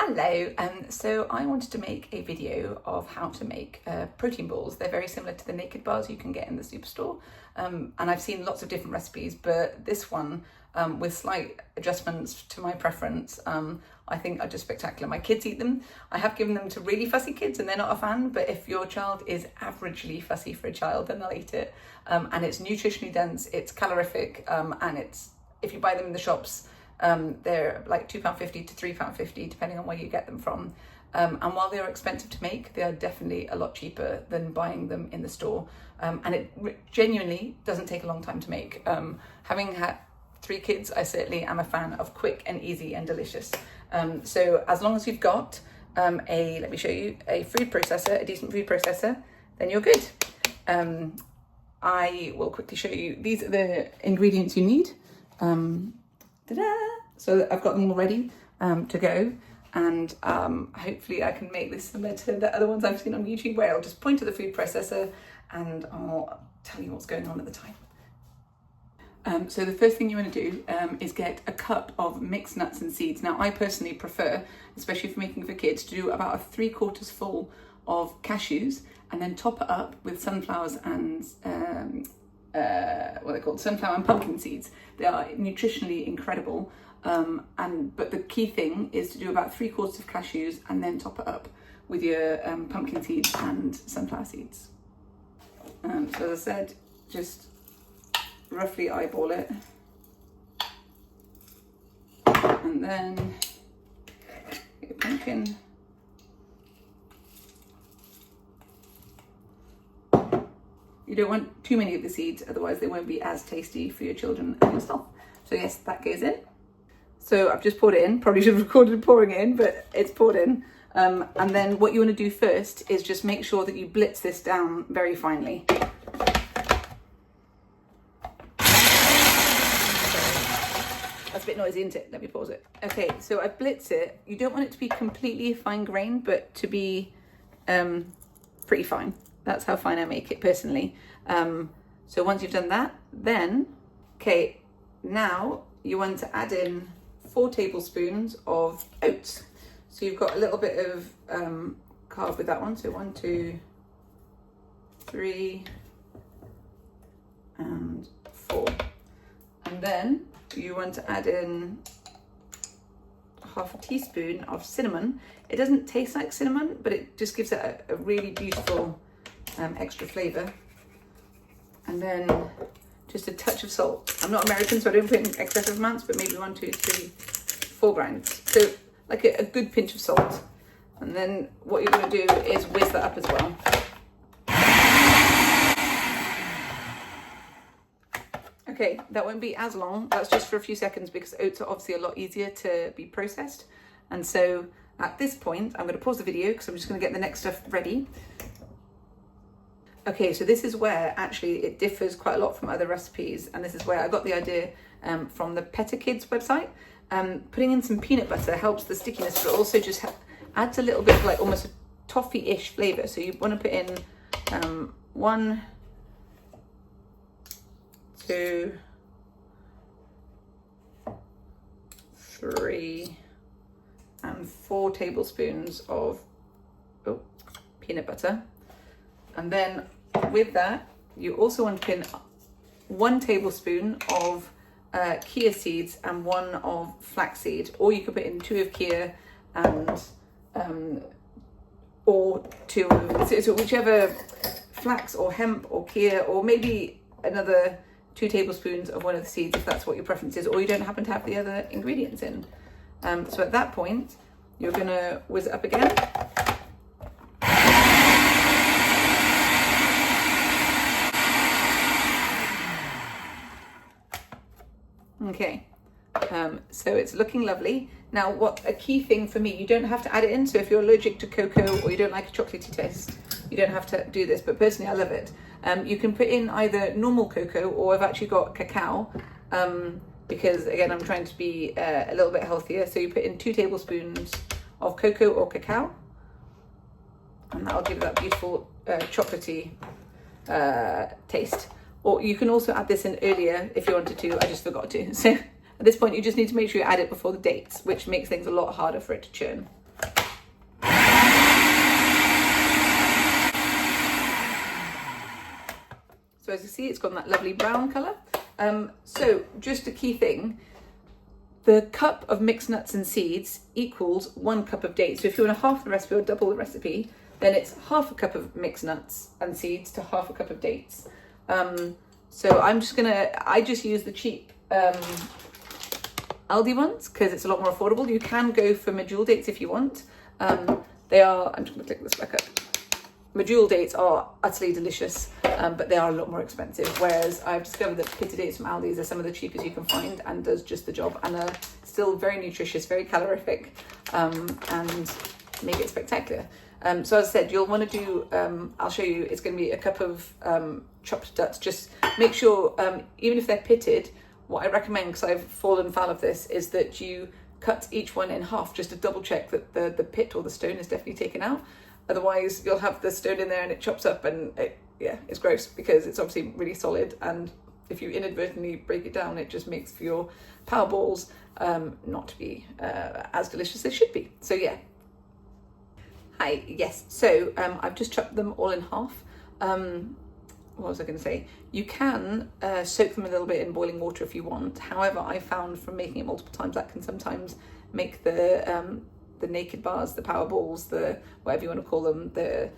Hello, so I wanted to make a video of how to make protein balls. They're very similar to the naked bars you can get in the superstore, and I've seen lots of different recipes, but this one, with slight adjustments to my preference, I think are just spectacular. My kids eat them. I have given them to really fussy kids and they're not a fan, but if your child is averagely fussy for a child, then they'll eat it. And it's nutritionally dense, it's calorific, and if you buy them in the shops, they're like £2.50 to £3.50 depending on where you get them from, and while they are expensive to make, they are definitely a lot cheaper than buying them in the store, and it genuinely doesn't take a long time to make. Having had 3 kids, I certainly am a fan of quick and easy and delicious. So as long as you've got let me show you, a food processor, a decent food processor, then you're good. I will quickly show you, these are the ingredients you need. Ta-da! So I've got them all ready to go, and hopefully I can make this similar to the other ones I've seen on YouTube, where I'll just point to the food processor and I'll tell you what's going on at the time. So the first thing you want to do is get a cup of mixed nuts and seeds. Now I personally prefer, especially for making for kids, to do about a 3/4 full of cashews and then top it up with sunflowers and what they're called, sunflower and pumpkin seeds. They are nutritionally incredible, but the key thing is to do about 3/4 of cashews and then top it up with your pumpkin seeds and sunflower seeds. So as I said, just roughly eyeball it, and then get your pumpkin. You don't want too many of the seeds, otherwise they won't be as tasty for your children and yourself. So yes, that goes in. So I've just poured it in, probably should have recorded pouring it in, but it's poured in. And then what you want to do first is just make sure that you blitz this down very finely. That's a bit noisy, isn't it? Let me pause it. Okay, so I blitz it. You don't want it to be completely fine grained, but to be pretty fine. That's how fine I make it personally. So once you've done that, then, okay, now you want to add in 4 tablespoons of oats. So you've got a little bit of carb with that one. So 1, 2, 3, and 4. And then you want to add in 1/2 teaspoon of cinnamon. It doesn't taste like cinnamon, but it just gives it a really beautiful extra flavour. And then just a touch of salt. I'm not American, so I don't put in excessive amounts, but maybe 1, 2, 3, 4 grains. So like a good pinch of salt. And then what you're going to do is whiz that up as well. Okay, that won't be as long. That's just for a few seconds because oats are obviously a lot easier to be processed. And so at this point, I'm going to pause the video because I'm just going to get the next stuff ready. Okay, so this is where actually it differs quite a lot from other recipes, and this is where I got the idea from the PetaKids website. Putting in some peanut butter helps the stickiness, but also just adds a little bit of like almost a toffee-ish flavour. So you want to put in 1, 2, 3, and 4 tablespoons of peanut butter. And then with that, you also want to put in 1 tablespoon of chia seeds and 1 of flaxseed, or you could put in 2 of chia and or 2 of, so whichever, flax or hemp or chia, or maybe another 2 tablespoons of one of the seeds if that's what your preference is, or you don't happen to have the other ingredients in. So at that point, you're going to whiz it up again. Okay, so it's looking lovely. Now, what a key thing for me, you don't have to add it in. So if you're allergic to cocoa or you don't like a chocolatey taste, you don't have to do this, but personally I love it. You can put in either normal cocoa, or I've actually got cacao, because again, I'm trying to be a little bit healthier. So you put in 2 tablespoons of cocoa or cacao, and that'll give that beautiful chocolatey taste. Or you can also add this in earlier if you wanted to. I just forgot to. So at this point, you just need to make sure you add it before the dates, which makes things a lot harder for it to churn. So as you see, it's got that lovely brown colour. So just a key thing, the cup of mixed nuts and seeds equals 1 cup of dates. So if you want to half the recipe or double the recipe, then it's half a cup of mixed nuts and seeds to half a cup of dates. So I just use the cheap Aldi ones because it's a lot more affordable. You can go for medjool dates if you want. I'm just gonna click this back up. Medjool dates are utterly delicious, but they are a lot more expensive. Whereas I've discovered that pitted dates from Aldi's are some of the cheapest you can find and does just the job, and are still very nutritious, very calorific, and make it spectacular. So as I said, you'll want to do, I'll show you, it's going to be a cup of chopped nuts. Just make sure, even if they're pitted, what I recommend, because I've fallen foul of this, is that you cut each one in half just to double check that the pit or the stone is definitely taken out. Otherwise, you'll have the stone in there and it chops up, and it's gross because it's obviously really solid. And if you inadvertently break it down, it just makes for your power balls not to be as delicious as they should be. So yeah. Hi, yes. So I've just chopped them all in half. What was I going to say? You can soak them a little bit in boiling water if you want. However, I found from making it multiple times that can sometimes make the naked bars, the power balls, the whatever you want to call them, the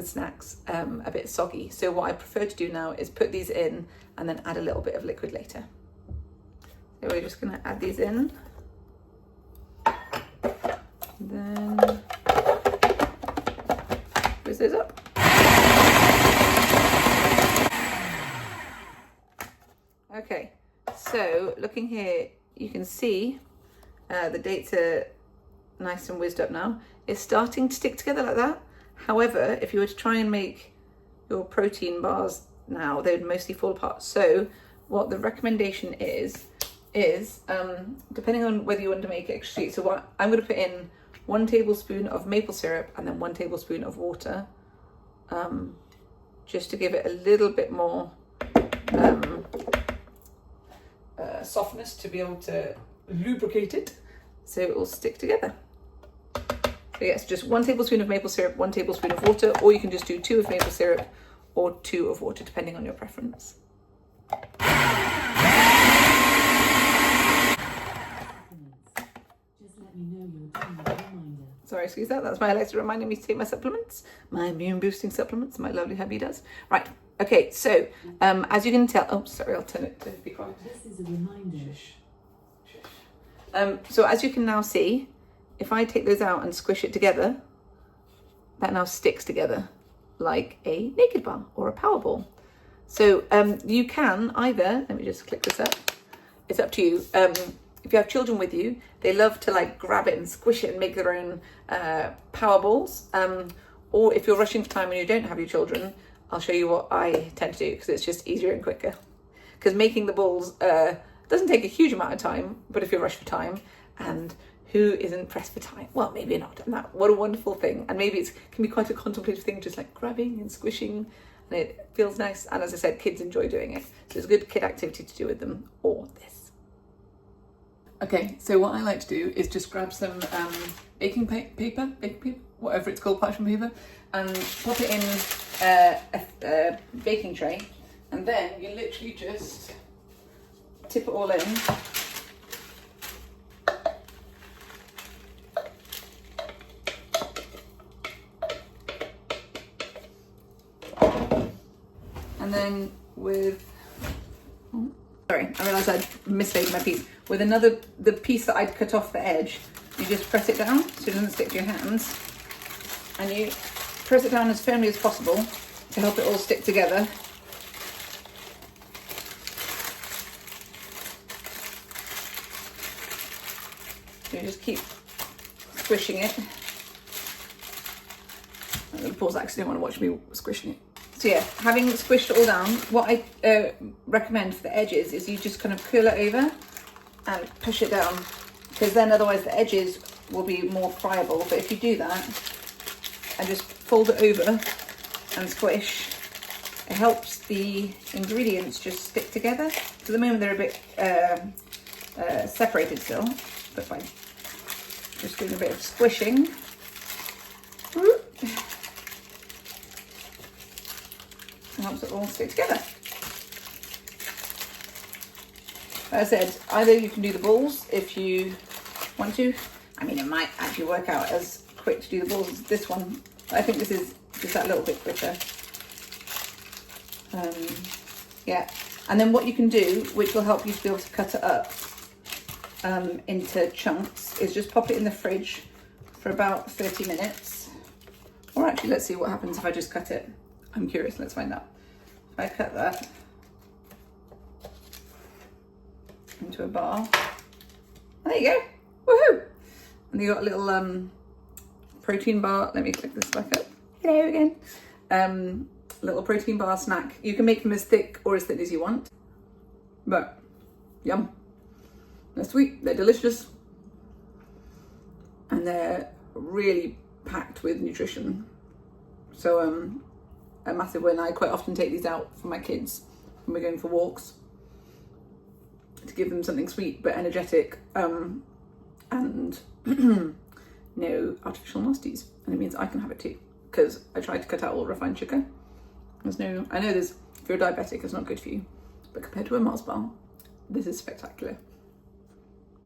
snacks, a bit soggy. So what I prefer to do now is put these in and then add a little bit of liquid later. So we're just going to add these in. Then whisk those up. Okay, so looking here, you can see the dates are nice and whizzed up now. It's starting to stick together like that. However, if you were to try and make your protein bars now, they would mostly fall apart. So what the recommendation is depending on whether you want to make it extra sweet. So what I'm going to put in 1 tablespoon of maple syrup and then 1 tablespoon of water, just to give it a little bit more softness to be able to lubricate it so it will stick together. So yes, just 1 tablespoon of maple syrup, 1 tablespoon of water, or you can just do 2 of maple syrup or 2 of water, depending on your preference. Sorry, excuse that. That's my Alexa reminding me to take my supplements, my immune boosting supplements. My lovely hubby does. Right. Okay. So, as you can tell, oh, sorry, I'll turn it to be quiet. This is a reminder. Shush. So as you can now see, if I take those out and squish it together, that now sticks together like a naked bar or a power ball. So you can either, let me just click this up. It's up to you. If you have children with you, they love to like grab it and squish it and make their own power balls. Or if you're rushing for time and you don't have your children, I'll show you what I tend to do because it's just easier and quicker. Because making the balls doesn't take a huge amount of time, but if you're rushed for time, and who isn't pressed for time? Well, maybe not. And that, what a wonderful thing. And maybe it can be quite a contemplative thing, just like grabbing and squishing, and it feels nice. And as I said, kids enjoy doing it. So it's a good kid activity to do with them, or this. Okay, so what I like to do is just grab some baking paper, whatever it's called, parchment paper, and pop it in a baking tray. And then you literally just tip it all in. And then with, sorry, I realised I'd mislaid my piece. With the piece that I'd cut off the edge, you just press it down so it doesn't stick to your hands. And you press it down as firmly as possible to help it all stick together. So you just keep squishing it. I'm going to pause that because I don't want to watch me squishing it. So yeah, having squished it all down, what I recommend for the edges is you just kind of curl it over and push it down, because then otherwise the edges will be more friable. But if you do that and just fold it over and squish, it helps the ingredients just stick together. So at the moment they're a bit separated still, but fine. Just doing a bit of helps it all stay together. Like I said, either you can do the balls if you want to. I mean, it might actually work out as quick to do the balls as this one. I think this is just that little bit quicker. Yeah, and then what you can do, which will help you to be able to cut it up into chunks, is just pop it in the fridge for about 30 minutes. Or actually, let's see what happens if I just cut it. I'm curious, let's find out. If I cut that into a bar, there you go, woohoo! And you got a little protein bar. Let me click this back up. Hello again. Little protein bar snack. You can make them as thick or as thin as you want, but yum. They're sweet, they're delicious, and they're really packed with nutrition. So a massive win. I quite often take these out for my kids when we're going for walks to give them something sweet but energetic, and no artificial nasties. And it means I can have it too, because I tried to cut out all refined sugar. I know if you're diabetic, it's not good for you, but compared to a Mars bar, this is spectacular.